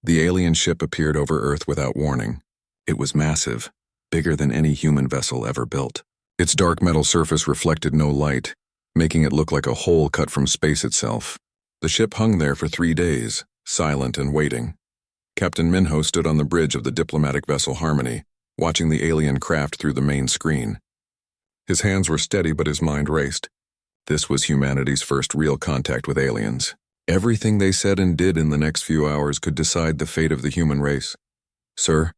The alien ship appeared over Earth without warning. It was massive, bigger than any human vessel ever built. Its dark metal surface reflected no light, making it look like a hole cut from space itself. The ship hung there for 3 days, silent and waiting. Captain Minho stood on the bridge of the diplomatic vessel Harmony, watching the alien craft through the main screen. His hands were steady, but his mind raced. This was humanity's first real contact with aliens. Everything they said and did in the next few hours could decide the fate of the human race. "Sir,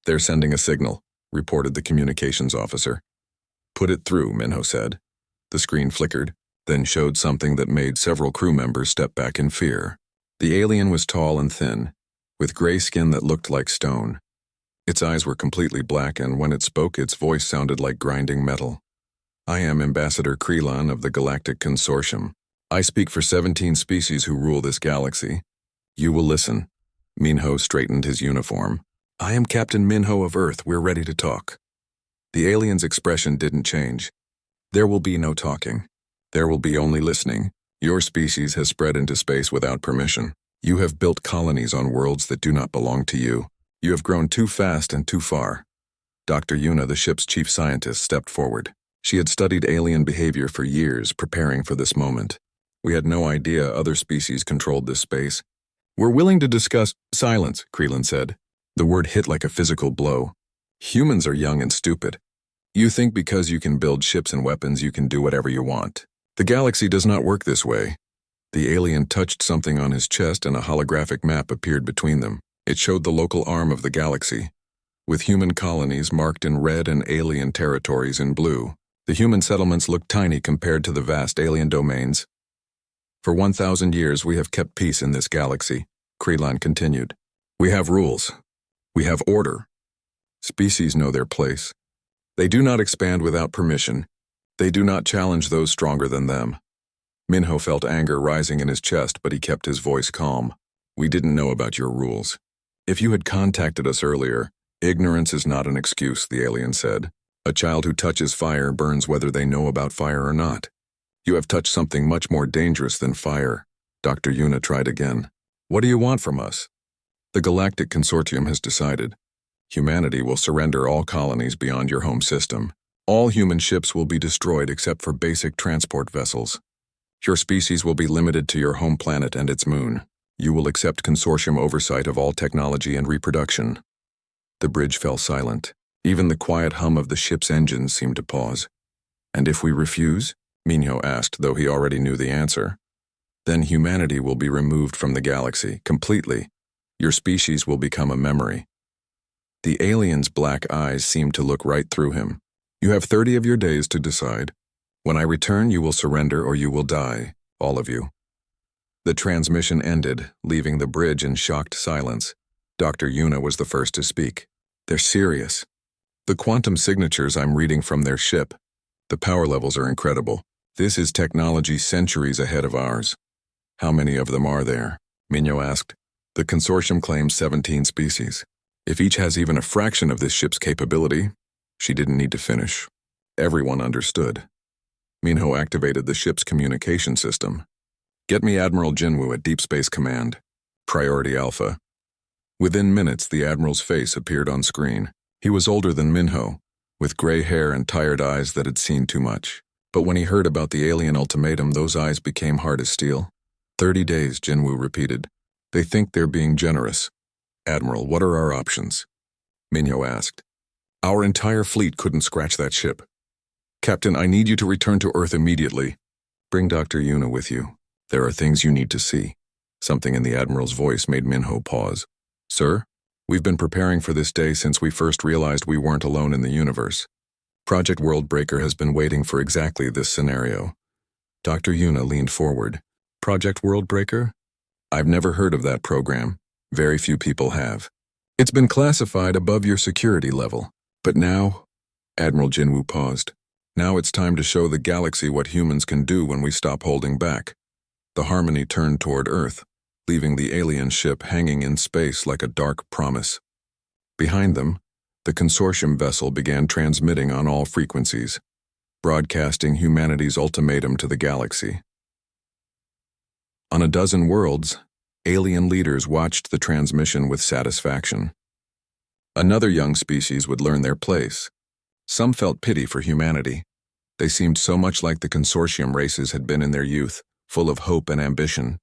they're sending a signal," reported the communications officer. "Put it through," Minho said. The screen flickered, then showed something that made several crew members step back in fear. The alien was tall and thin, with gray skin that looked like stone. Its eyes were completely black, and when it spoke, its voice sounded like grinding metal. "I am Ambassador Krelon of the Galactic Consortium. I speak for 17 species who rule this galaxy. You will listen." Minho straightened his uniform. "I am Captain Minho of Earth. We're ready to talk." The alien's expression didn't change. "There will be no talking. There will be only listening. Your species has spread into space without permission. You have built colonies on worlds that do not belong to you. You have grown too fast and too far." Dr. Yuna, the ship's chief scientist, stepped forward. She had studied alien behavior for years, preparing for this moment. "We had no idea other species controlled this space. We're willing to discuss—" "Silence," Krelon said. The word hit like a physical blow. "Humans are young and stupid. You think because you can build ships and weapons you can do whatever you want. The galaxy does not work this way." The alien touched something on his chest and a holographic map appeared between them. It showed the local arm of the galaxy, with human colonies marked in red and alien territories in blue. The human settlements looked tiny compared to the vast alien domains. "For 1,000 years we have kept peace in this galaxy," Krelon continued. "We have rules. We have order. Species know their place. They do not expand without permission. They do not challenge those stronger than them." Minho felt anger rising in his chest, but he kept his voice calm. "We didn't know about your rules. If you had contacted us earlier, ignorance is not an excuse," the alien said. "A child who touches fire burns whether they know about fire or not. You have touched something much more dangerous than fire." Dr. Yuna tried again. "What do you want from us?" "The Galactic Consortium has decided. Humanity will surrender all colonies beyond your home system. All human ships will be destroyed except for basic transport vessels. Your species will be limited to your home planet and its moon. You will accept consortium oversight of all technology and reproduction." The bridge fell silent. Even the quiet hum of the ship's engines seemed to pause. "And if we refuse?" Minho asked, though he already knew the answer. "Then humanity will be removed from the galaxy, completely. Your species will become a memory." The alien's black eyes seemed to look right through him. "You have 30 of your days to decide. When I return, you will surrender or you will die, all of you." The transmission ended, leaving the bridge in shocked silence. Dr. Yuna was the first to speak. "They're serious. The quantum signatures I'm reading from their ship. The power levels are incredible. This is technology centuries ahead of ours." "How many of them are there?" Minho asked. "The consortium claims 17 species. If each has even a fraction of this ship's capability—" She didn't need to finish. Everyone understood. Minho activated the ship's communication system. "Get me Admiral Jinwoo at Deep Space Command. Priority Alpha." Within minutes, the Admiral's face appeared on screen. He was older than Minho, with gray hair and tired eyes that had seen too much. But when he heard about the alien ultimatum, those eyes became hard as steel. 30 days, Jinwoo repeated. "They think they're being generous." "Admiral, what are our options?" Minho asked. "Our entire fleet couldn't scratch that ship. Captain, I need you to return to Earth immediately. Bring Dr. Yuna with you. There are things you need to see." Something in the Admiral's voice made Minho pause. "Sir, we've been preparing for this day since we first realized we weren't alone in the universe. Project Worldbreaker has been waiting for exactly this scenario." Dr. Yuna leaned forward. "Project Worldbreaker? I've never heard of that program. Very few people have. It's been classified above your security level. But now—" Admiral Jinwoo paused. "Now it's time to show the galaxy what humans can do when we stop holding back." The Harmony turned toward Earth, leaving the alien ship hanging in space like a dark promise. Behind them, the consortium vessel began transmitting on all frequencies, broadcasting humanity's ultimatum to the galaxy. On a dozen worlds, Alien leaders watched the transmission with satisfaction. Another young species would learn their place. Some felt pity for humanity. They seemed so much like the consortium races had been in their youth, full of hope and ambition.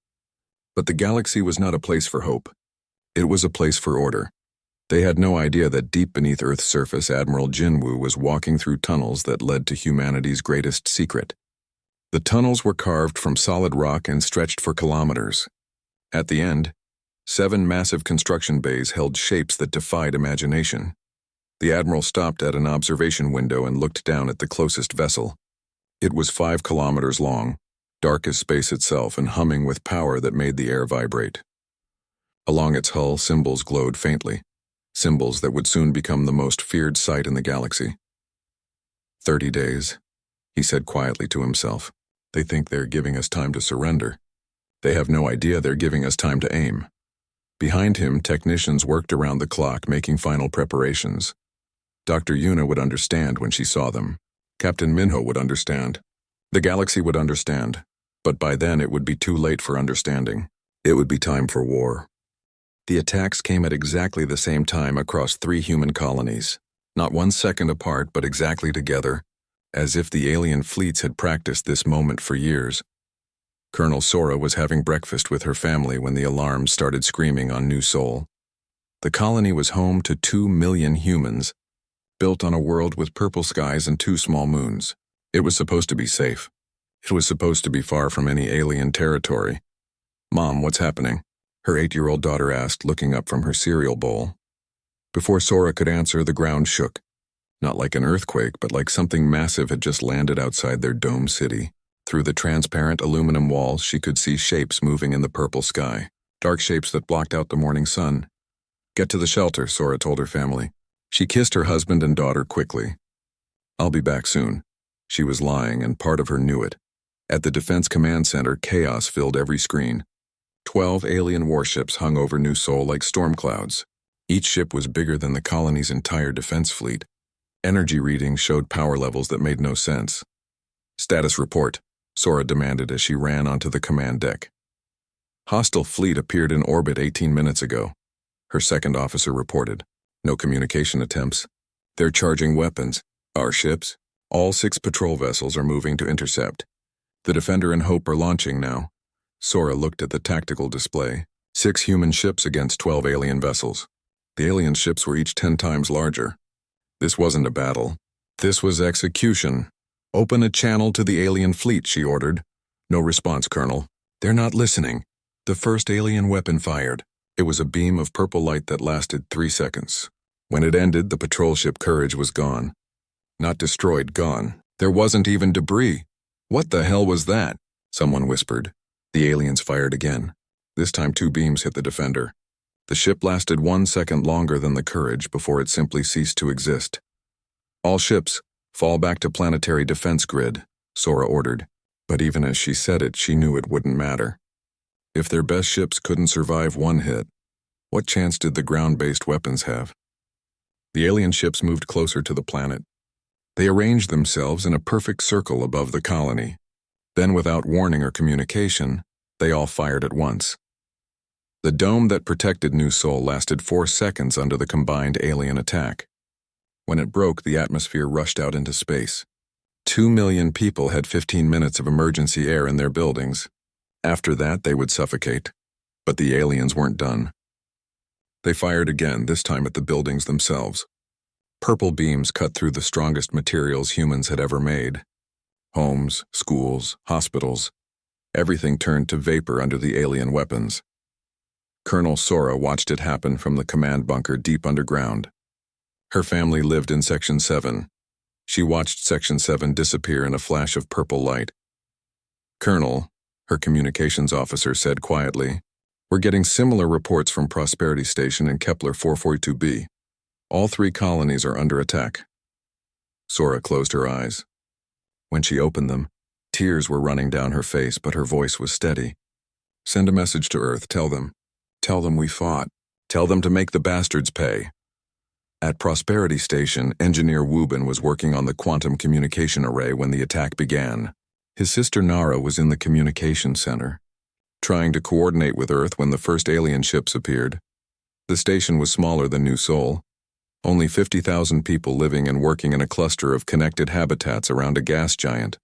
But the galaxy was not a place for hope. It was a place for order. They had no idea that deep beneath Earth's surface, Admiral Jinwu was walking through tunnels that led to humanity's greatest secret. The tunnels were carved from solid rock and stretched for kilometers. At the end, 7 massive construction bays held shapes that defied imagination. The Admiral stopped at an observation window and looked down at the closest vessel. It was 5 kilometers long, dark as space itself and humming with power that made the air vibrate. Along its hull, symbols glowed faintly, symbols that would soon become the most feared sight in the galaxy. 30 days, he said quietly to himself. They think they're giving us time to surrender. They have no idea they're giving us time to aim. Behind him, technicians worked around the clock, making final preparations. Dr. Yuna would understand when she saw them. Captain Minho would understand. The galaxy would understand. But by then it would be too late for understanding. It would be time for war. The attacks came at exactly the same time across 3 human colonies. Not 1 second apart, but exactly together, as if the alien fleets had practiced this moment for years. Colonel Sora was having breakfast with her family when the alarms started screaming on New Sol. The colony was home to 2 million humans, built on a world with purple skies and 2 small moons. It was supposed to be safe. It was supposed to be far from any alien territory. "Mom, what's happening?" her 8-year-old daughter asked, looking up from her cereal bowl. Before Sora could answer, the ground shook. Not like an earthquake, but like something massive had just landed outside their dome city. Through the transparent aluminum walls, she could see shapes moving in the purple sky, dark shapes that blocked out the morning sun. "Get to the shelter," Sora told her family. She kissed her husband and daughter quickly. "I'll be back soon." She was lying, and part of her knew it. At the Defense Command Center, chaos filled every screen. 12 alien warships hung over New Sol like storm clouds. Each ship was bigger than the colony's entire defense fleet. Energy readings showed power levels that made no sense. "Status report," Sora demanded as she ran onto the command deck. "Hostile fleet appeared in orbit 18 minutes ago," her second officer reported. "No communication attempts. They're charging weapons. Our ships? All 6 patrol vessels are moving to intercept. The Defender and Hope are launching now." Sora looked at the tactical display. 6 human ships against 12 alien vessels. The alien ships were each 10 times larger. This wasn't a battle. This was execution. "Open a channel to the alien fleet," she ordered. No response, Colonel. "They're not listening." The first alien weapon fired. It was a beam of purple light that lasted 3 seconds. When it ended, the patrol ship Courage was gone. Not destroyed, gone. There wasn't even debris. "What the hell was that?" someone whispered. The aliens fired again. This time 2 beams hit the Defender. The ship lasted 1 second longer than the Courage before it simply ceased to exist. "All ships, fall back to planetary defense grid," Sora ordered. But even as she said it, she knew it wouldn't matter. If their best ships couldn't survive 1 hit, what chance did the ground-based weapons have? The alien ships moved closer to the planet. They arranged themselves in a perfect circle above the colony. Then, without warning or communication, they all fired at once. The dome that protected New Sol lasted 4 seconds under the combined alien attack. When it broke, the atmosphere rushed out into space. 2 million people had 15 minutes of emergency air in their buildings. After that, they would suffocate. But the aliens weren't done. They fired again, this time at the buildings themselves. Purple beams cut through the strongest materials humans had ever made. Homes, schools, hospitals. Everything turned to vapor under the alien weapons. Colonel Sora watched it happen from the command bunker deep underground. Her family lived in Section 7. She watched Section 7 disappear in a flash of purple light. "Colonel," her communications officer said quietly, "we're getting similar reports from Prosperity Station and Kepler 442b. All 3 colonies are under attack." Sora closed her eyes. When she opened them, tears were running down her face, but her voice was steady. "Send a message to Earth, tell them we fought. Tell them to make the bastards pay." At Prosperity Station, Engineer Wubin was working on the quantum communication array when the attack began. His sister Nara was in the communication center. trying to coordinate with Earth when the first alien ships appeared. The station was smaller than New Sol, only 50,000 people living and working in a cluster of connected habitats around a gas giant.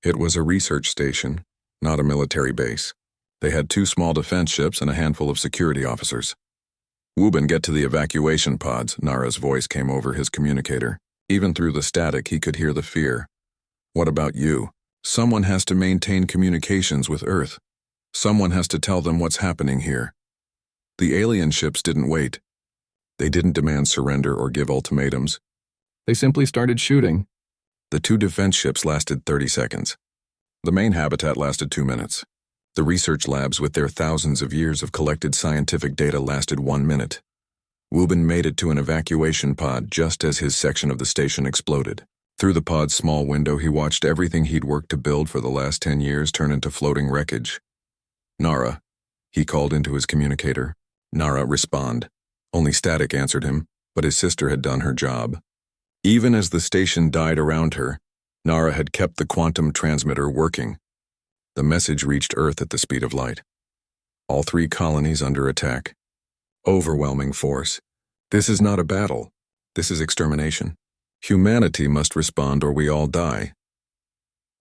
It was a research station, not a military base. They had 2 small defense ships and a handful of security officers. "Wubin, get to the evacuation pods," Nara's voice came over his communicator. Even through the static, he could hear the fear. "What about you? Someone has to maintain communications with Earth. Someone has to tell them what's happening here." The alien ships didn't wait. They didn't demand surrender or give ultimatums. They simply started shooting. The 2 defense ships lasted 30 seconds. The main habitat lasted 2 minutes. The research labs with their thousands of years of collected scientific data lasted 1 minute. Wubin made it to an evacuation pod just as his section of the station exploded. Through the pod's small window, he watched everything he'd worked to build for the last 10 years turn into floating wreckage. "Nara," he called into his communicator. Nara, respond. Only static answered him, but his sister had done her job. Even as the station died around her, Nara had kept the quantum transmitter working. The message reached Earth at the speed of light. All 3 colonies under attack. Overwhelming force. This is not a battle. This is extermination. Humanity must respond or we all die.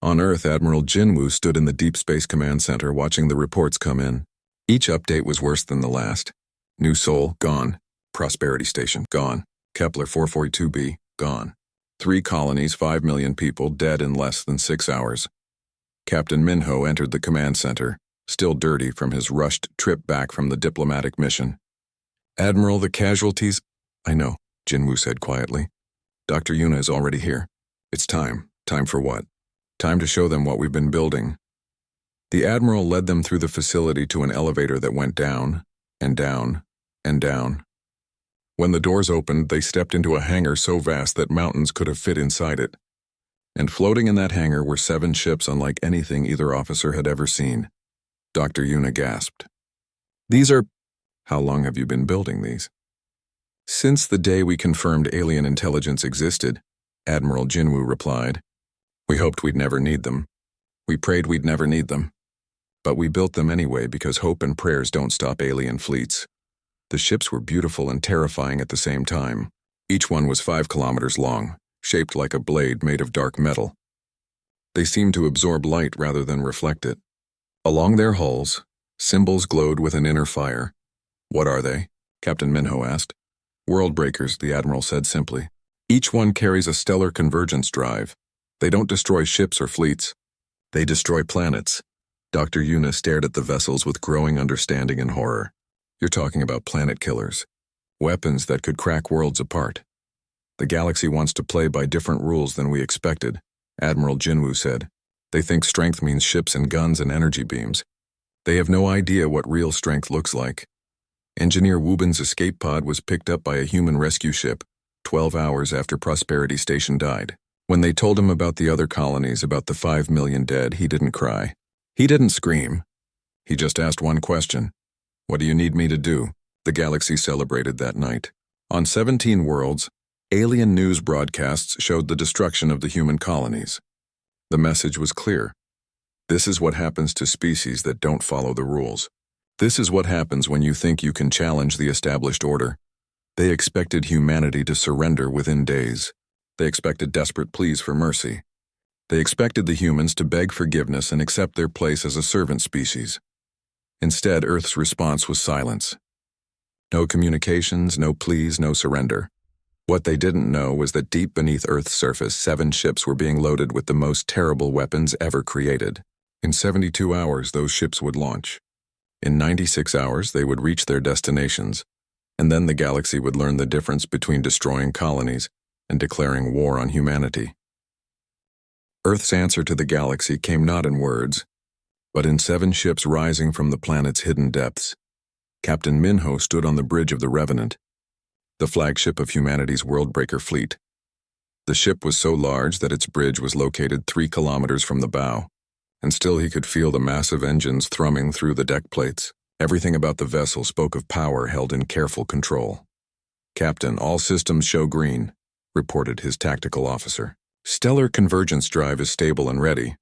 On Earth, Admiral Jinwoo stood in the Deep Space Command Center watching the reports come in. Each update was worse than the last. New Sol, gone. Prosperity Station, gone. Kepler 442b, gone. 3 colonies, 5 million people, dead in less than 6 hours. Captain Minho entered the command center, still dirty from his rushed trip back from the diplomatic mission. "Admiral, the casualties—" "I know," Jinwoo said quietly. "Dr. Yuna is already here. It's time. Time for what? Time to show them what we've been building." The Admiral led them through the facility to an elevator that went down, and down, and down. When the doors opened, they stepped into a hangar so vast that mountains could have fit inside it. And floating in that hangar were 7 ships unlike anything either officer had ever seen. Dr. Yuna gasped. "These are— How long have you been building these?" "Since the day we confirmed alien intelligence existed," Admiral Jinwoo replied. "We hoped we'd never need them. We prayed we'd never need them. But we built them anyway because hope and prayers don't stop alien fleets." The ships were beautiful and terrifying at the same time. Each one was 5 kilometers long, shaped like a blade made of dark metal. They seemed to absorb light rather than reflect it. Along their hulls, symbols glowed with an inner fire. "What are they?" Captain Minho asked. "World breakers," the Admiral said simply. "Each one carries a stellar convergence drive. They don't destroy ships or fleets. They destroy planets." Dr. Yuna stared at the vessels with growing understanding and horror. "You're talking about planet killers. Weapons that could crack worlds apart. The galaxy wants to play by different rules than we expected," Admiral Jinwoo said. "They think strength means ships and guns and energy beams. They have no idea what real strength looks like." Engineer Wubin's escape pod was picked up by a human rescue ship 12 hours after Prosperity Station died. When they told him about the other colonies, about the 5 million dead, he didn't cry. He didn't scream. He just asked one question. "What do you need me to do?" The galaxy celebrated that night. On 17 worlds, alien news broadcasts showed the destruction of the human colonies. The message was clear. This is what happens to species that don't follow the rules. This is what happens when you think you can challenge the established order. They expected humanity to surrender within days. They expected desperate pleas for mercy. They expected the humans to beg forgiveness and accept their place as a servant species. Instead, Earth's response was silence. No communications, no pleas, no surrender. What they didn't know was that deep beneath Earth's surface, 7 ships were being loaded with the most terrible weapons ever created. In 72 hours, those ships would launch. In 96 hours, they would reach their destinations, and then the galaxy would learn the difference between destroying colonies and declaring war on humanity. Earth's answer to the galaxy came not in words, but in 7 ships rising from the planet's hidden depths. Captain Minho stood on the bridge of the Revenant, the flagship of humanity's worldbreaker fleet. The ship was so large that its bridge was located 3 kilometers from the bow, and still he could feel the massive engines thrumming through the deck plates. Everything about the vessel spoke of power held in careful control. "Captain, all systems show green," reported his tactical officer. "Stellar convergence drive is stable and ready.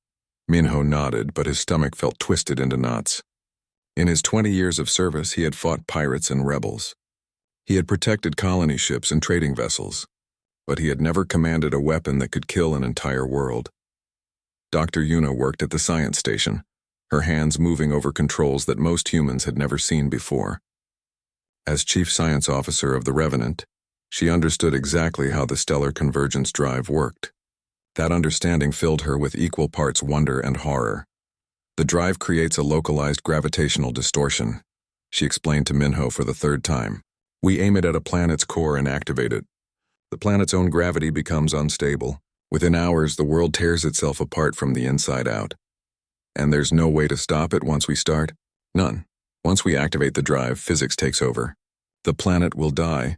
Minho nodded, but his stomach felt twisted into knots. In his 20 years of service, he had fought pirates and rebels. He had protected colony ships and trading vessels, but he had never commanded a weapon that could kill an entire world. Dr. Yuna worked at the science station, her hands moving over controls that most humans had never seen before. As chief science officer of the Revenant, she understood exactly how the stellar convergence drive worked. That understanding filled her with equal parts wonder and horror. The drive creates a localized gravitational distortion, she explained to Minho for the third time. We aim it at a planet's core and activate it. The planet's own gravity becomes unstable. Within hours, the world tears itself apart from the inside out. And there's no way to stop it once we start? None. Once we activate the drive, physics takes over. The planet will die.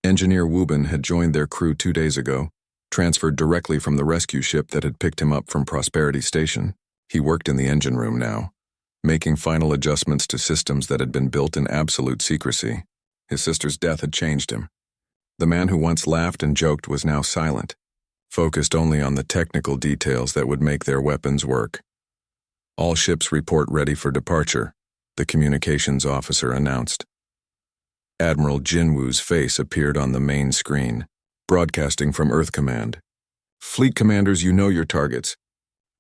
Engineer Wubin had joined their crew 2 days ago, transferred directly from the rescue ship that had picked him up from Prosperity Station. He worked in the engine room now, making final adjustments to systems that had been built in absolute secrecy. His sister's death had changed him. The man who once laughed and joked was now silent, focused only on the technical details that would make their weapons work. All ships report ready for departure, the communications officer announced. Admiral Jinwoo's face appeared on the main screen, broadcasting from Earth Command. Fleet commanders, you know your targets.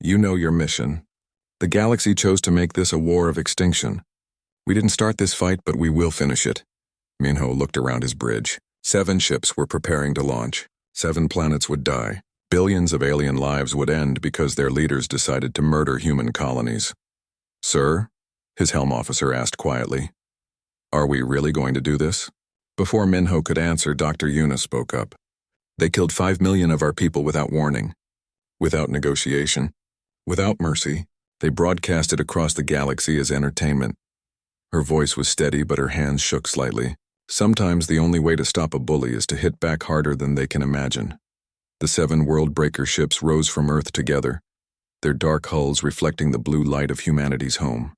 You know your mission. The galaxy chose to make this a war of extinction. We didn't start this fight, but we will finish it. Minho looked around his bridge. 7 ships were preparing to launch. 7 planets would die. Billions of alien lives would end because their leaders decided to murder human colonies. Sir? His helm officer asked quietly. Are we really going to do this? Before Minho could answer, Dr. Yuna spoke up. They killed 5 million of our people without warning, without negotiation, without mercy. They broadcast it across the galaxy as entertainment. Her voice was steady, but her hands shook slightly. Sometimes the only way to stop a bully is to hit back harder than they can imagine. The 7 world-breaker ships rose from Earth together, their dark hulls reflecting the blue light of humanity's home.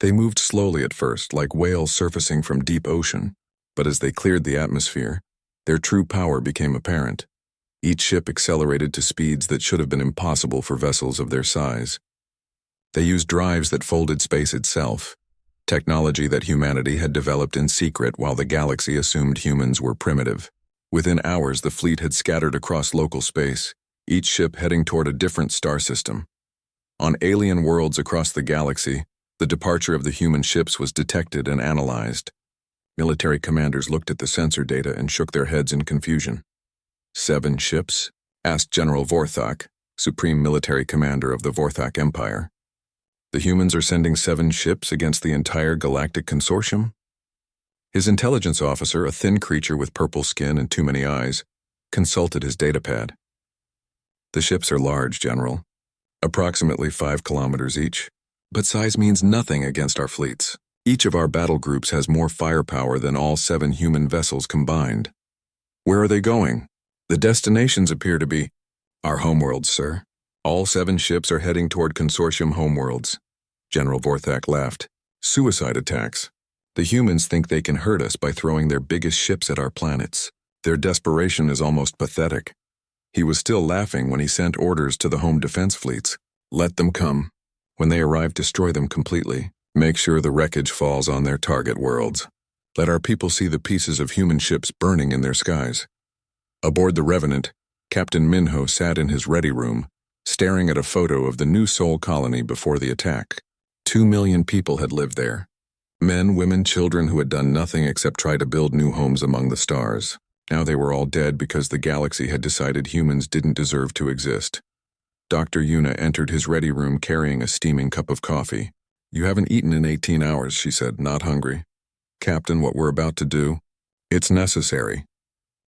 They moved slowly at first, like whales surfacing from deep ocean, but as they cleared the atmosphere, their true power became apparent. Each ship accelerated to speeds that should have been impossible for vessels of their size. They used drives that folded space itself, technology that humanity had developed in secret while the galaxy assumed humans were primitive. Within hours, the fleet had scattered across local space, each ship heading toward a different star system. On alien worlds across the galaxy, the departure of the human ships was detected and analyzed. Military commanders looked at the sensor data and shook their heads in confusion. 7 ships? Asked General Vorthak, Supreme Military Commander of the Vorthak Empire. The humans are sending 7 ships against the entire galactic consortium? His intelligence officer, a thin creature with purple skin and too many eyes, consulted his datapad. The ships are large, General. Approximately 5 kilometers each. But size means nothing against our fleets. Each of our battle groups has more firepower than all 7 human vessels combined. Where are they going? The destinations appear to be our homeworlds, sir. All 7 ships are heading toward consortium homeworlds. General Vorthak laughed. Suicide attacks. The humans think they can hurt us by throwing their biggest ships at our planets. Their desperation is almost pathetic. He was still laughing when he sent orders to the home defense fleets. Let them come. When they arrive, destroy them completely. Make sure the wreckage falls on their target worlds. Let our people see the pieces of human ships burning in their skies. Aboard the Revenant, Captain Minho sat in his ready room, staring at a photo of the new Sol colony before the attack. 2 million people had lived there. Men, women, children who had done nothing except try to build new homes among the stars. Now they were all dead because the galaxy had decided humans didn't deserve to exist. Dr. Yuna entered his ready room carrying a steaming cup of coffee. You haven't eaten in 18 hours, she said, not hungry. Captain, what we're about to do, it's necessary.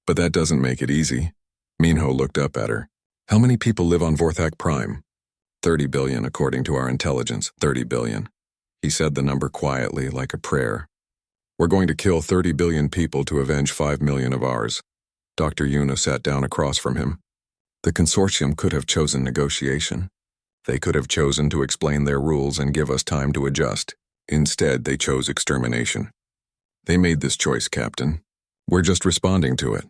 But that doesn't make it easy. Minho looked up at her. How many people live on Vorthak Prime? 30 billion, according to our intelligence. 30 billion. He said the number quietly, like a prayer. We're going to kill 30 billion people to avenge 5 million of ours. Dr. Yuna sat down across from him. The consortium could have chosen negotiation. They could have chosen to explain their rules and give us time to adjust. Instead, they chose extermination. They made this choice, Captain. We're just responding to it.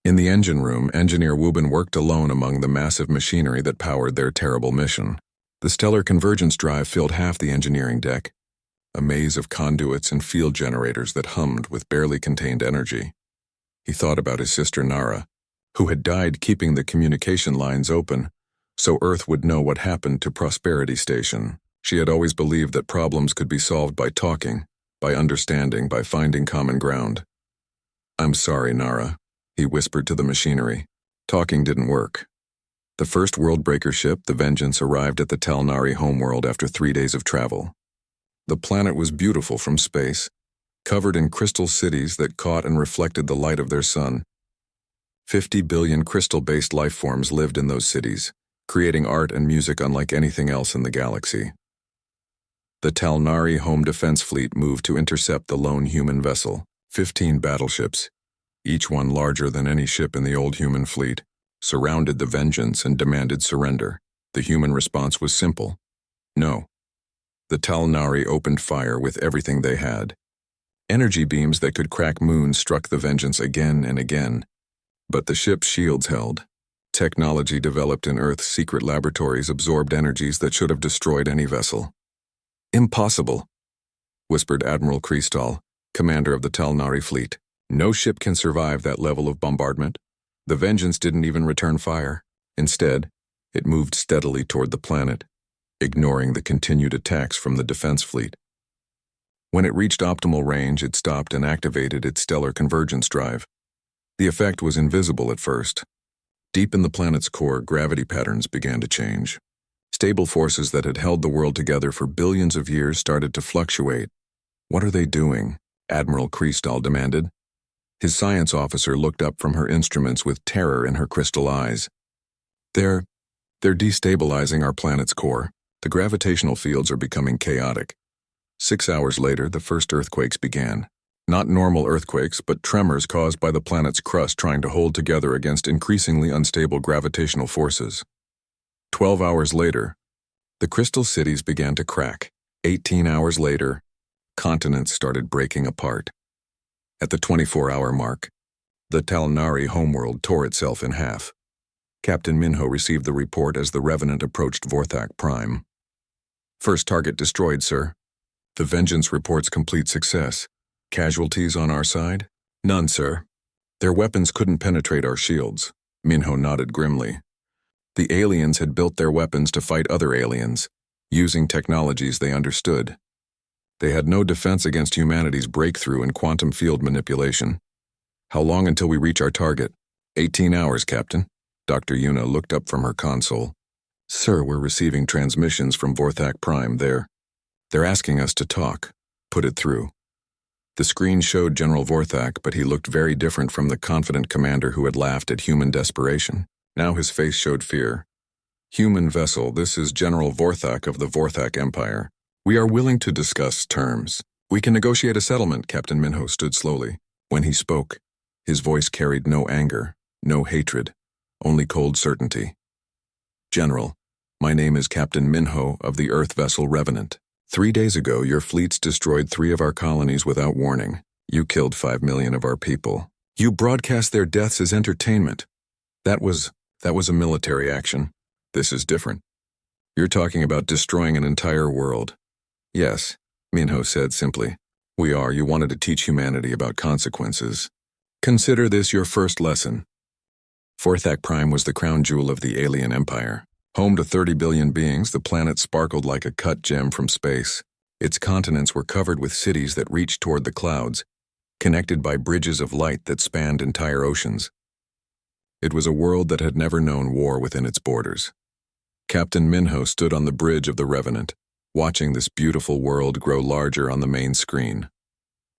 In the engine room, Engineer Wubin worked alone among the massive machinery that powered their terrible mission. The stellar convergence drive filled half the engineering deck, a maze of conduits and field generators that hummed with barely contained energy. He thought about his sister Nara, who had died keeping the communication lines open, so Earth would know what happened to Prosperity Station. She had always believed that problems could be solved by talking, by understanding, by finding common ground. "I'm sorry, Nara," he whispered to the machinery. Talking didn't work. The first world-breaker ship, the Vengeance, arrived at the Talnari homeworld after 3 days of travel. The planet was beautiful from space, covered in crystal cities that caught and reflected the light of their sun. 50 billion crystal-based life forms lived in those cities, creating art and music unlike anything else in the galaxy. The Talnari Home Defense Fleet moved to intercept the lone human vessel, 15 battleships, each one larger than any ship in the old human fleet, surrounded the Vengeance and demanded surrender. The human response was simple: no. The Talnari opened fire with everything they had. Energy beams that could crack moons struck the Vengeance again and again, but the ship's shields held. Technology developed in Earth's secret laboratories absorbed energies that should have destroyed any vessel. "Impossible," whispered Admiral Kristal, commander of the Talnari fleet. "No ship can survive that level of bombardment." The Vengeance didn't even return fire. Instead, it moved steadily toward the planet, ignoring the continued attacks from the defense fleet. When it reached optimal range, it stopped and activated its stellar convergence drive. The effect was invisible at first. Deep in the planet's core, gravity patterns began to change. Stable forces that had held the world together for billions of years started to fluctuate. "What are they doing?" Admiral Kristal demanded. His science officer looked up from her instruments with terror in her crystal eyes. They're destabilizing our planet's core. The gravitational fields are becoming chaotic." 6 hours later, the first earthquakes began. Not normal earthquakes, but tremors caused by the planet's crust trying to hold together against increasingly unstable gravitational forces. 12 hours later, the crystal cities began to crack. 18 hours later, continents started breaking apart. At the 24-hour mark, the Talnari homeworld tore itself in half. Captain Minho received the report as the Revenant approached Vorthak Prime. "First target destroyed, sir." The Vengeance reports complete success. "Casualties on our side?" "None, sir. Their weapons couldn't penetrate our shields." Minho nodded grimly. The aliens had built their weapons to fight other aliens, using technologies they understood. They had no defense against humanity's breakthrough in quantum field manipulation. "How long until we reach our target?" 18 hours, Captain." Dr. Yuna looked up from her console. "Sir, we're receiving transmissions from Vorthak Prime. They're asking us to talk. Put it through." The screen showed General Vorthak, but he looked very different from the confident commander who had laughed at human desperation. Now his face showed fear. "Human vessel, this is General Vorthak of the Vorthak Empire. We are willing to discuss terms. We can negotiate a settlement." Captain Minho stood slowly. When he spoke, his voice carried no anger, no hatred, only cold certainty. "General, my name is Captain Minho of the Earth vessel Revenant. 3 days ago, your fleets destroyed 3 of our colonies without warning. You killed 5 million of our people. You broadcast their deaths as entertainment. That was a military action. This is different. You're talking about destroying an entire world." "Yes," Minho said simply. "We are. You wanted to teach humanity about consequences. Consider this your first lesson." Vorthak Prime was the crown jewel of the alien empire. Home to 30 billion beings, the planet sparkled like a cut gem from space. Its continents were covered with cities that reached toward the clouds, connected by bridges of light that spanned entire oceans. It was a world that had never known war within its borders. Captain Minho stood on the bridge of the Revenant, watching this beautiful world grow larger on the main screen.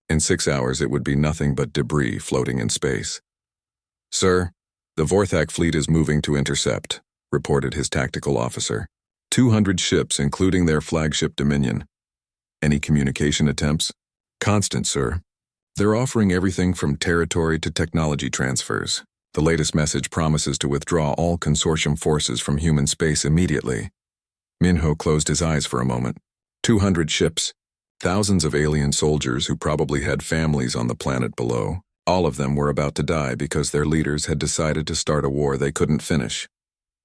In 6 hours, it would be nothing but debris floating in space. "Sir, the Vorthak fleet is moving to intercept," reported his tactical officer. 200 ships, including their flagship Dominion. "Any communication attempts?" "Constant, sir. They're offering everything from territory to technology transfers. The latest message promises to withdraw all consortium forces from human space immediately." Minho closed his eyes for a moment. 200 ships, thousands of alien soldiers who probably had families on the planet below. All of them were about to die because their leaders had decided to start a war they couldn't finish.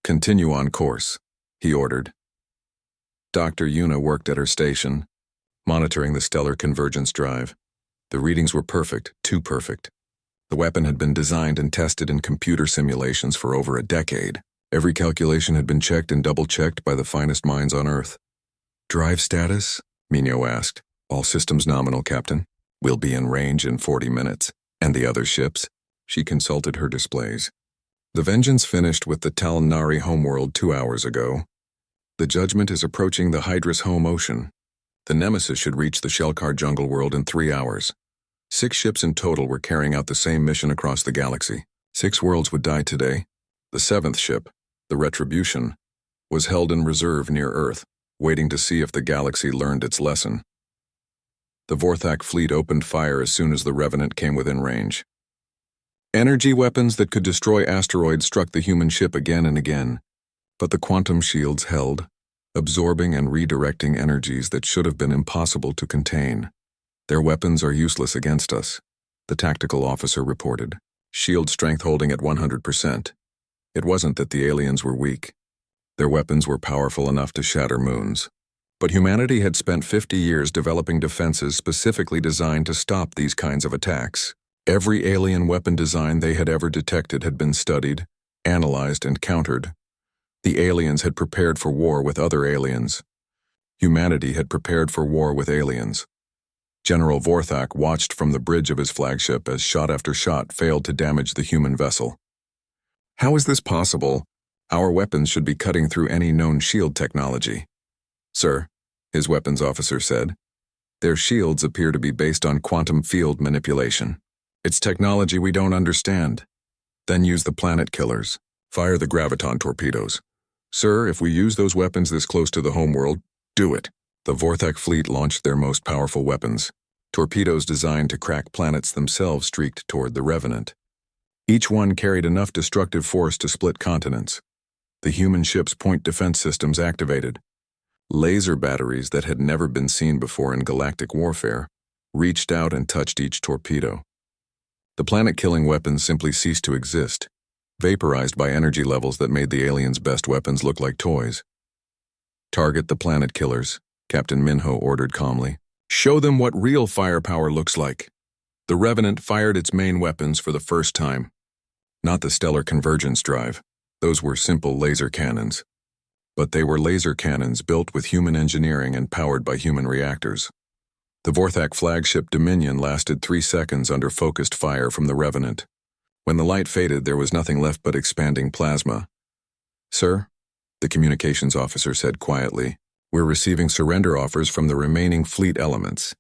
Continue on course, he ordered. Dr. Yuna worked at her station, monitoring the stellar convergence drive. The readings were perfect, too perfect. The weapon had been designed and tested in computer simulations for over a decade. Every calculation had been checked and double-checked by the finest minds on Earth. Drive status? Minho asked. All systems nominal, Captain. We'll be in range in 40 minutes. And the other ships? She consulted her displays. The Vengeance finished with the Tal Nari homeworld 2 hours ago. The Judgment is approaching the Hydra's home ocean. The Nemesis should reach the Shelkar jungle world in 3 hours. 6 ships in total were carrying out the same mission across the galaxy. 6 worlds would die today. The 7th ship, the Retribution, was held in reserve near Earth, waiting to see if the galaxy learned its lesson. The Vorthak fleet opened fire as soon as the Revenant came within range. Energy weapons that could destroy asteroids struck the human ship again and again, but the quantum shields held, absorbing and redirecting energies that should have been impossible to contain. Their weapons are useless against us, the tactical officer reported, shield strength holding at 100%. It wasn't that the aliens were weak. Their weapons were powerful enough to shatter moons. But humanity had spent 50 years developing defenses specifically designed to stop these kinds of attacks. Every alien weapon design they had ever detected had been studied, analyzed, and countered. The aliens had prepared for war with other aliens. Humanity had prepared for war with aliens. General Vorthak watched from the bridge of his flagship as shot after shot failed to damage the human vessel. How is this possible? Our weapons should be cutting through any known shield technology. Sir, his weapons officer said, their shields appear to be based on quantum field manipulation. It's technology we don't understand. Then use the planet killers. Fire the graviton torpedoes. Sir, if we use those weapons this close to the homeworld, do it. The Vorthak fleet launched their most powerful weapons. Torpedoes designed to crack planets themselves streaked toward the Revenant. Each one carried enough destructive force to split continents. The human ship's point defense systems activated. Laser batteries that had never been seen before in galactic warfare reached out and touched each torpedo. The planet-killing weapons simply ceased to exist, vaporized by energy levels that made the aliens' best weapons look like toys. Target the planet killers, Captain Minho ordered calmly. Show them what real firepower looks like. The Revenant fired its main weapons for the first time. Not the stellar convergence drive. Those were simple laser cannons. But they were laser cannons built with human engineering and powered by human reactors. The Vorthak flagship Dominion lasted 3 seconds under focused fire from the Revenant. When the light faded, there was nothing left but expanding plasma. Sir, the communications officer said quietly, we're receiving surrender offers from the remaining fleet elements.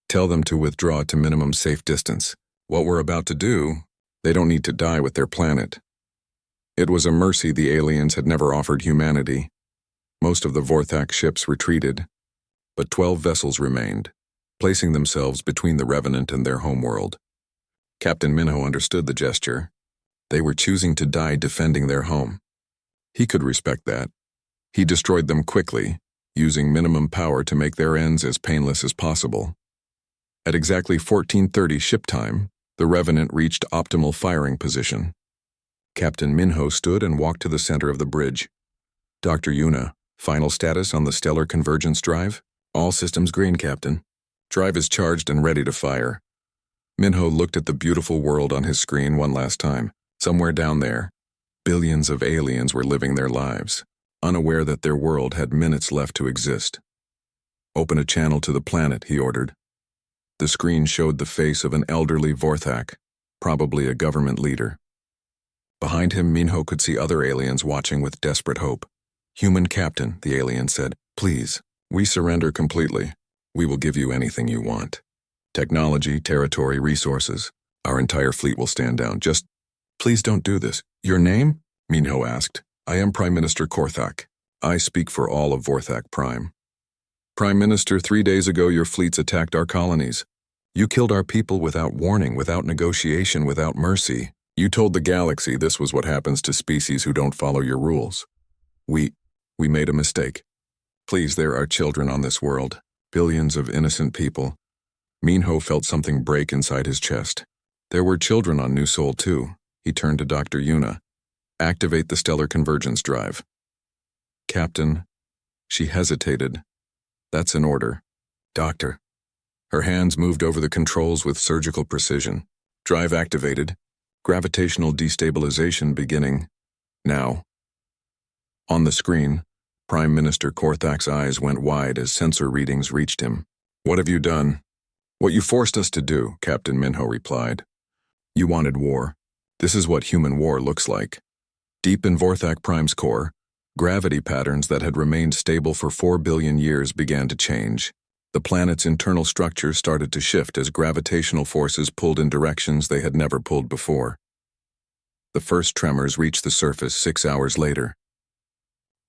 Tell them to withdraw to minimum safe distance. What we're about to do, they don't need to die with their planet. It was a mercy the aliens had never offered humanity. Most of the Vorthak ships retreated, but 12 vessels remained, placing themselves between the Revenant and their homeworld. Captain Minho understood the gesture. They were choosing to die defending their home. He could respect that. He destroyed them quickly, using minimum power to make their ends as painless as possible. At exactly 14:30 ship time, the Revenant reached optimal firing position. Captain Minho stood and walked to the center of the bridge. Dr. Yuna, final status on the stellar convergence drive? All systems green, Captain. Drive is charged and ready to fire. Minho looked at the beautiful world on his screen one last time. Somewhere down there, billions of aliens were living their lives, unaware that their world had minutes left to exist. Open a channel to the planet, he ordered. The screen showed the face of an elderly Vorthak, probably a government leader. Behind him, Minho could see other aliens watching with desperate hope. Human Captain, the alien said, please, we surrender completely. We will give you anything you want. Technology, territory, resources. Our entire fleet will stand down. Just, please don't do this. Your name? Minho asked. I am Prime Minister Korthak. I speak for all of Vorthak Prime. Prime Minister, 3 days ago your fleets attacked our colonies. You killed our people without warning, without negotiation, without mercy. You told the galaxy this was what happens to species who don't follow your rules. We made a mistake. Please, there are children on this world. Billions of innocent people. Minho felt something break inside his chest. There were children on New Sol too. He turned to Dr. Yuna. Activate the stellar convergence drive. Captain. She hesitated. That's an order. Doctor. Her hands moved over the controls with surgical precision. Drive activated. Gravitational destabilization beginning. Now. On the screen, Prime Minister Korthak's eyes went wide as sensor readings reached him. What have you done? What you forced us to do, Captain Minho replied. You wanted war. This is what human war looks like. Deep in Vorthak Prime's core, gravity patterns that had remained stable for 4 billion years began to change. The planet's internal structure started to shift as gravitational forces pulled in directions they had never pulled before. The first tremors reached the surface 6 hours later.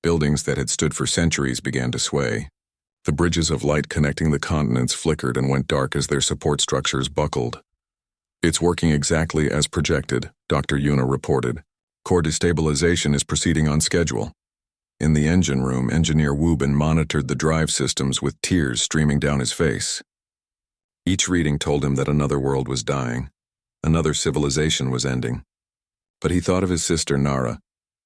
Buildings that had stood for centuries began to sway. The bridges of light connecting the continents flickered and went dark as their support structures buckled. It's working exactly as projected, Dr. Yuna reported. Core destabilization is proceeding on schedule. In the engine room, Engineer Wubin monitored the drive systems with tears streaming down his face. Each reading told him that another world was dying. Another civilization was ending. But he thought of his sister Nara,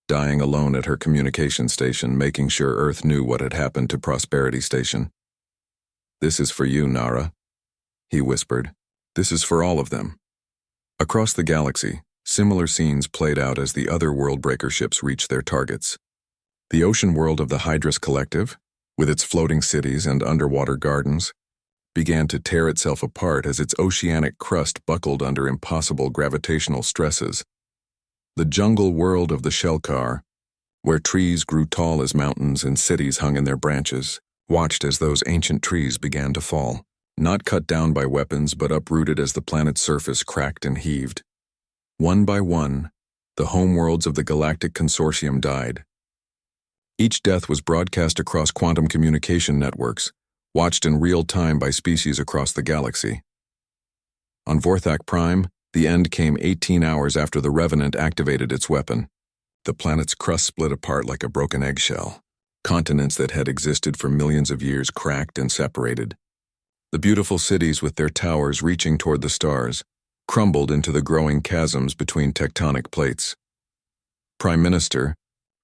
dying alone at her communication station, making sure Earth knew what had happened to Prosperity Station. This is for you, Nara, he whispered. This is for all of them. Across the galaxy, similar scenes played out as the other Worldbreaker ships reached their targets. The ocean world of the Hydrus Collective, with its floating cities and underwater gardens, began to tear itself apart as its oceanic crust buckled under impossible gravitational stresses. The jungle world of the Shelkar, where trees grew tall as mountains and cities hung in their branches, watched as those ancient trees began to fall, not cut down by weapons but uprooted as the planet's surface cracked and heaved. One by one, the homeworlds of the Galactic Consortium died. Each death was broadcast across quantum communication networks, watched in real time by species across the galaxy. On Vorthak Prime, the end came 18 hours after the Revenant activated its weapon. The planet's crust split apart like a broken eggshell. Continents that had existed for millions of years cracked and separated. The beautiful cities with their towers reaching toward the stars crumbled into the growing chasms between tectonic plates. Prime Minister,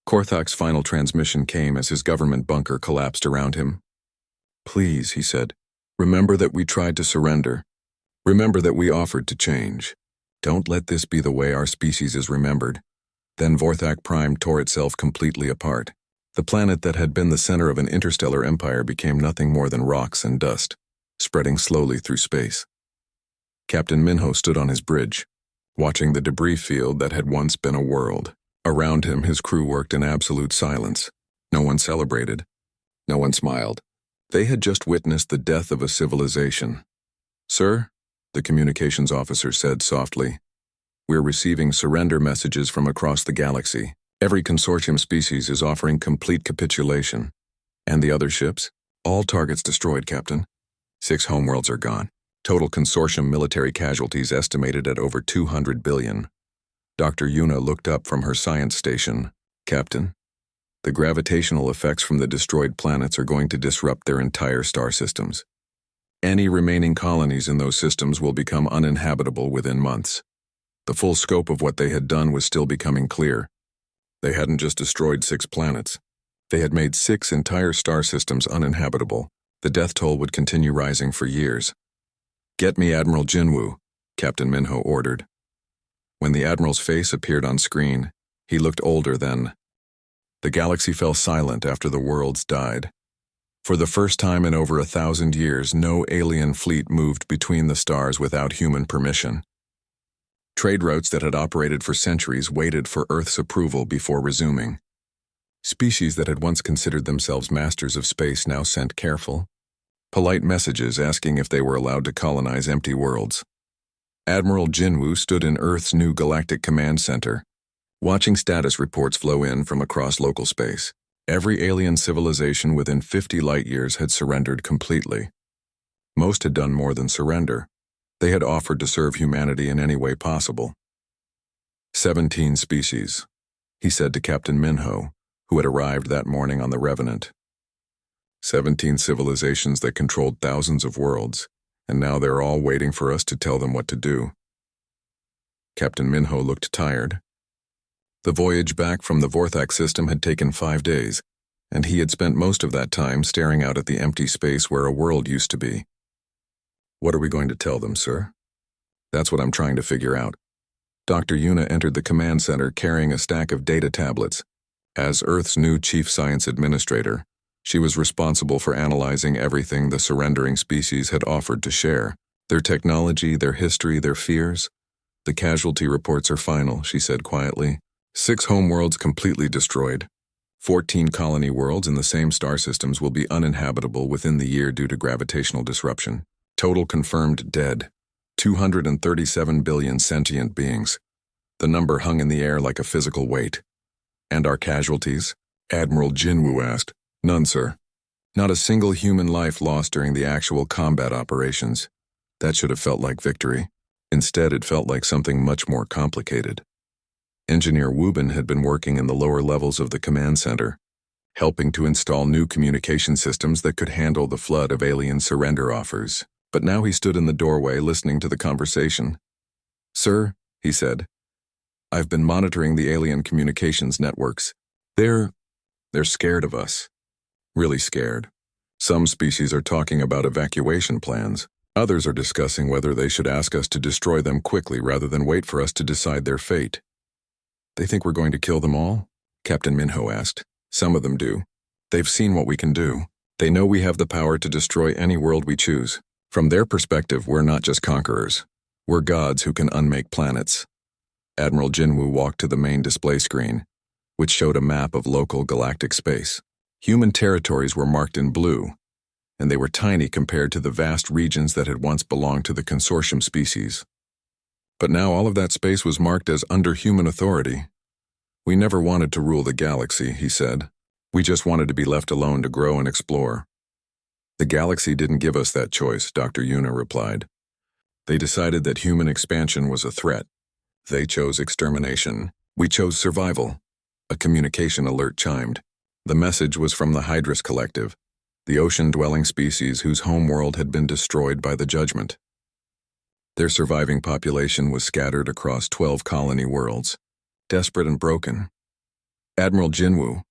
Korthak's final transmission came as his government bunker collapsed around him. Please, he said, remember that we tried to surrender. Remember that we offered to change. Don't let this be the way our species is remembered. Then Vorthak Prime tore itself completely apart. The planet that had been the center of an interstellar empire became nothing more than rocks and dust, spreading slowly through space. Captain Minho stood on his bridge, watching the debris field that had once been a world. Around him, his crew worked in absolute silence. No one celebrated. No one smiled. They had just witnessed the death of a civilization. Sir, the communications officer said softly, we're receiving surrender messages from across the galaxy. Every consortium species is offering complete capitulation. And the other ships? All targets destroyed, Captain. 6 homeworlds are gone. Total consortium military casualties estimated at over 200 billion. Dr. Yuna looked up from her science station. Captain, the gravitational effects from the destroyed planets are going to disrupt their entire star systems. Any remaining colonies in those systems will become uninhabitable within months. The full scope of what they had done was still becoming clear. They hadn't just destroyed 6 planets. They had made 6 entire star systems uninhabitable. The death toll would continue rising for years. Get me Admiral Jinwoo, Captain Minho ordered. When the Admiral's face appeared on screen, he looked older then. The galaxy fell silent after the worlds died. For the first time in over 1,000 years, no alien fleet moved between the stars without human permission. Trade routes that had operated for centuries waited for Earth's approval before resuming. Species that had once considered themselves masters of space now sent careful, polite messages asking if they were allowed to colonize empty worlds. Admiral Jinwoo stood in Earth's new Galactic Command Center, watching status reports flow in from across local space. Every alien civilization within 50 light-years had surrendered completely. Most had done more than surrender. They had offered to serve humanity in any way possible. 17 species, he said to Captain Minho, who had arrived that morning on the Revenant. 17 civilizations that controlled thousands of worlds, and now they're all waiting for us to tell them what to do. Captain Minho looked tired. The voyage back from the Vorthak system had taken 5 days, and he had spent most of that time staring out at the empty space where a world used to be. What are we going to tell them, sir? That's what I'm trying to figure out. Dr. Yuna entered the command center carrying a stack of data tablets. As Earth's new chief science administrator, she was responsible for analyzing everything the surrendering species had offered to share. Their technology, their history, their fears. The casualty reports are final, she said quietly. 6 homeworlds completely destroyed. 14 colony worlds in the same star systems will be uninhabitable within the year due to gravitational disruption. Total confirmed dead. 237 billion sentient beings. The number hung in the air like a physical weight. And our casualties? Admiral Jinwoo asked. None, sir. Not a single human life lost during the actual combat operations. That should have felt like victory. Instead, it felt like something much more complicated. Engineer Wubin had been working in the lower levels of the command center, helping to install new communication systems that could handle the flood of alien surrender offers. But now he stood in the doorway listening to the conversation. Sir, he said, I've been monitoring the alien communications networks. They're scared of us. Really scared. Some species are talking about evacuation plans. Others are discussing whether they should ask us to destroy them quickly rather than wait for us to decide their fate. They think we're going to kill them all? Captain Minho asked. Some of them do. They've seen what we can do. They know we have the power to destroy any world we choose. From their perspective, we're not just conquerors. We're gods who can unmake planets. Admiral Jinwoo walked to the main display screen, which showed a map of local galactic space. Human territories were marked in blue, and they were tiny compared to the vast regions that had once belonged to the consortium species. But now all of that space was marked as under human authority. We never wanted to rule the galaxy, he said. We just wanted to be left alone to grow and explore. The galaxy didn't give us that choice, Dr. Yuna replied. They decided that human expansion was a threat. They chose extermination. We chose survival. A communication alert chimed. The message was from the Hydrus Collective, the ocean-dwelling species whose homeworld had been destroyed by the Judgment. Their surviving population was scattered across 12 colony worlds, desperate and broken. Admiral Jinwoo,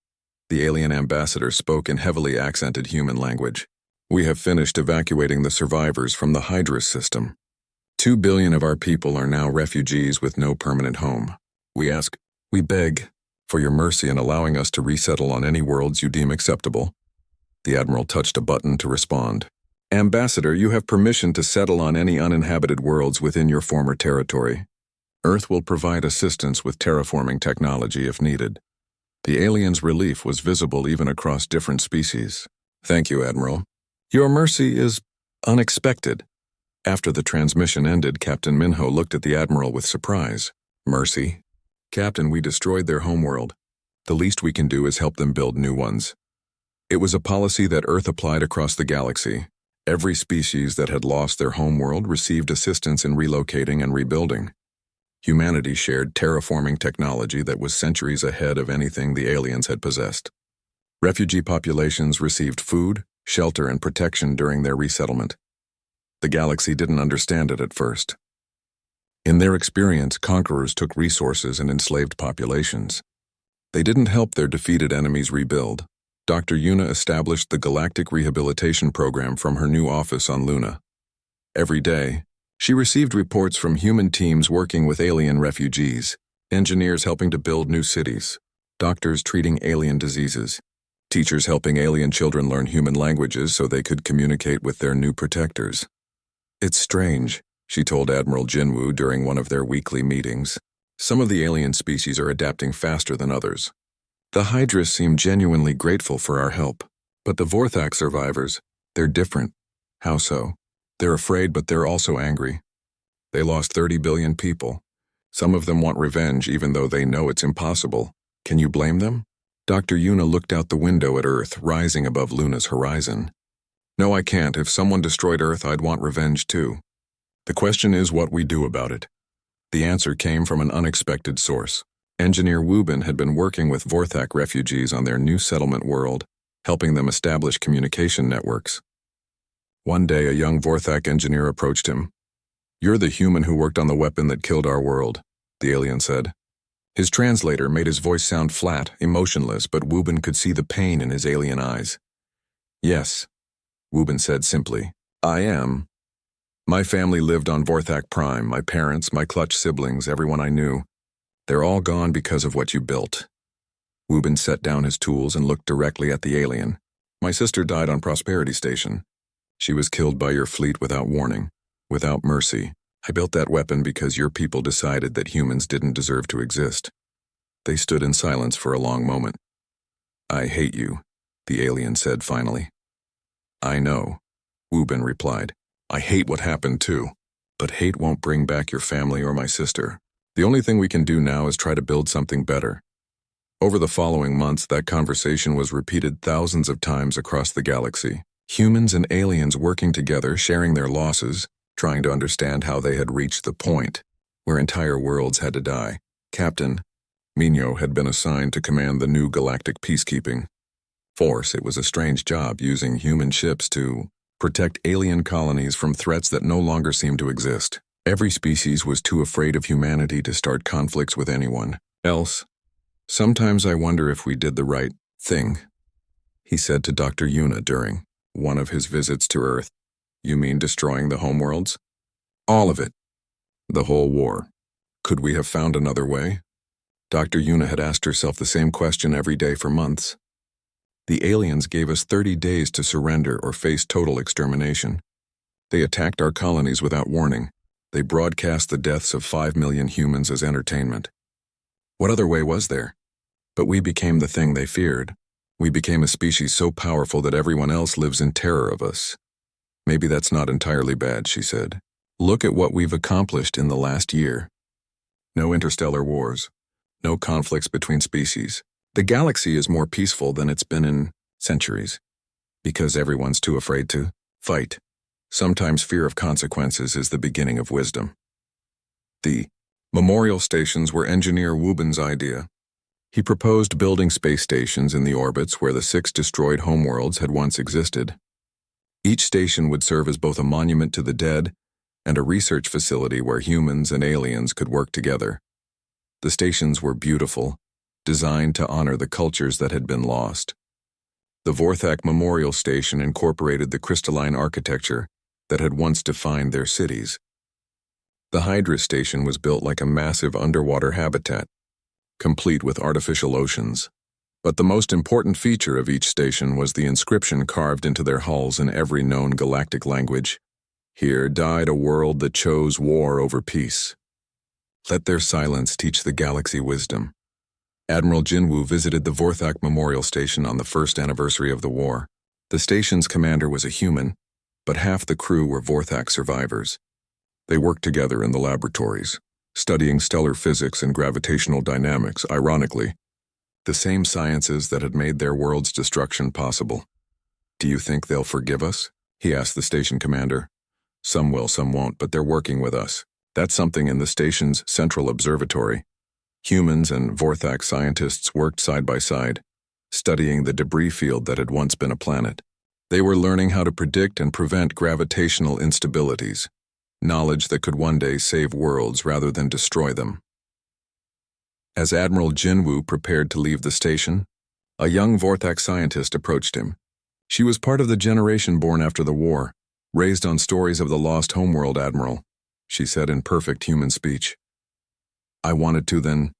the alien ambassador, spoke in heavily accented human language. We have finished evacuating the survivors from the Hydrus system. 2 billion of our people are now refugees with no permanent home. We beg for your mercy in allowing us to resettle on any worlds you deem acceptable. The Admiral touched a button to respond. Ambassador, you have permission to settle on any uninhabited worlds within your former territory. Earth will provide assistance with terraforming technology if needed. The aliens' relief was visible even across different species. Thank you, Admiral. Your mercy is unexpected. After the transmission ended, Captain Minho looked at the Admiral with surprise. Mercy? Captain, we destroyed their homeworld. The least we can do is help them build new ones. It was a policy that Earth applied across the galaxy. Every species that had lost their homeworld received assistance in relocating and rebuilding. Humanity shared terraforming technology that was centuries ahead of anything the aliens had possessed. Refugee populations received food, shelter, and protection during their resettlement. The galaxy didn't understand it at first. In their experience, conquerors took resources and enslaved populations. They didn't help their defeated enemies rebuild. Dr. Yuna established the Galactic Rehabilitation Program from her new office on Luna. Every day, she received reports from human teams working with alien refugees, engineers helping to build new cities, doctors treating alien diseases, teachers helping alien children learn human languages so they could communicate with their new protectors. It's strange, she told Admiral Jinwoo during one of their weekly meetings. Some of the alien species are adapting faster than others. The Hydrus seem genuinely grateful for our help. But the Vorthak survivors, they're different. How so? They're afraid, but they're also angry. They lost 30 billion people. Some of them want revenge even though they know it's impossible. Can you blame them? Dr. Yuna looked out the window at Earth, rising above Luna's horizon. No, I can't. If someone destroyed Earth, I'd want revenge too. The question is what we do about it. The answer came from an unexpected source. Engineer Wubin had been working with Vorthak refugees on their new settlement world, helping them establish communication networks. One day, a young Vorthak engineer approached him. You're the human who worked on the weapon that killed our world. the alien said. His translator made his voice sound flat, emotionless, but Wubin could see the pain in his alien eyes. Yes, Wubin said simply. I am. My family lived on Vorthak Prime, my parents, my clutch siblings, everyone I knew. They're all gone because of what you built. Wubin set down his tools and looked directly at the alien. My sister died on Prosperity Station. She was killed by your fleet without warning, without mercy. I built that weapon because your people decided that humans didn't deserve to exist. They stood in silence for a long moment. I hate you, the alien said finally. I know, Wubin replied. I hate what happened too, but hate won't bring back your family or my sister. The only thing we can do now is try to build something better. Over the following months, that conversation was repeated thousands of times across the galaxy. Humans and aliens working together, sharing their losses, trying to understand how they had reached the point where entire worlds had to die. Captain Mino had been assigned to command the new galactic peacekeeping force. It was a strange job using human ships to protect alien colonies from threats that no longer seemed to exist. Every species was too afraid of humanity to start conflicts with anyone else. Sometimes I wonder if we did the right thing, he said to Dr. Yuna during one of his visits to Earth. You mean destroying the homeworlds? All of it. The whole war. Could we have found another way? Dr. Yuna had asked herself the same question every day for months. The aliens gave us 30 days to surrender or face total extermination. They attacked our colonies without warning. They broadcast the deaths of 5 million humans as entertainment. What other way was there? But we became the thing they feared. We became a species so powerful that everyone else lives in terror of us. Maybe that's not entirely bad, she said. Look at what we've accomplished in the last year. No interstellar wars. No conflicts between species. The galaxy is more peaceful than it's been in centuries. Because everyone's too afraid to fight. Sometimes fear of consequences is the beginning of wisdom. The memorial stations were engineer Wubin's idea. He proposed building space stations in the orbits where the 6 destroyed homeworlds had once existed. Each station would serve as both a monument to the dead and a research facility where humans and aliens could work together. The stations were beautiful, designed to honor the cultures that had been lost. The Vorthak Memorial Station incorporated the crystalline architecture that had once defined their cities. The Hydra Station was built like a massive underwater habitat, complete with artificial oceans. But the most important feature of each station was the inscription carved into their hulls in every known galactic language. Here died a world that chose war over peace. Let their silence teach the galaxy wisdom. Admiral Jinwu visited the Vorthak Memorial Station on the first anniversary of the war. The station's commander was a human, but half the crew were Vorthak survivors. They worked together in the laboratories, studying stellar physics and gravitational dynamics, ironically, the same sciences that had made their world's destruction possible. Do you think they'll forgive us? He asked the station commander. Some will, some won't, but they're working with us. That's something in the station's central observatory. Humans and Vorthak scientists worked side by side, studying the debris field that had once been a planet. They were learning how to predict and prevent gravitational instabilities, knowledge that could one day save worlds rather than destroy them. As Admiral Jinwu prepared to leave the station, a young Vorthak scientist approached him. She was part of the generation born after the war, raised on stories of the lost homeworld, Admiral, she said in perfect human speech. I wanted to then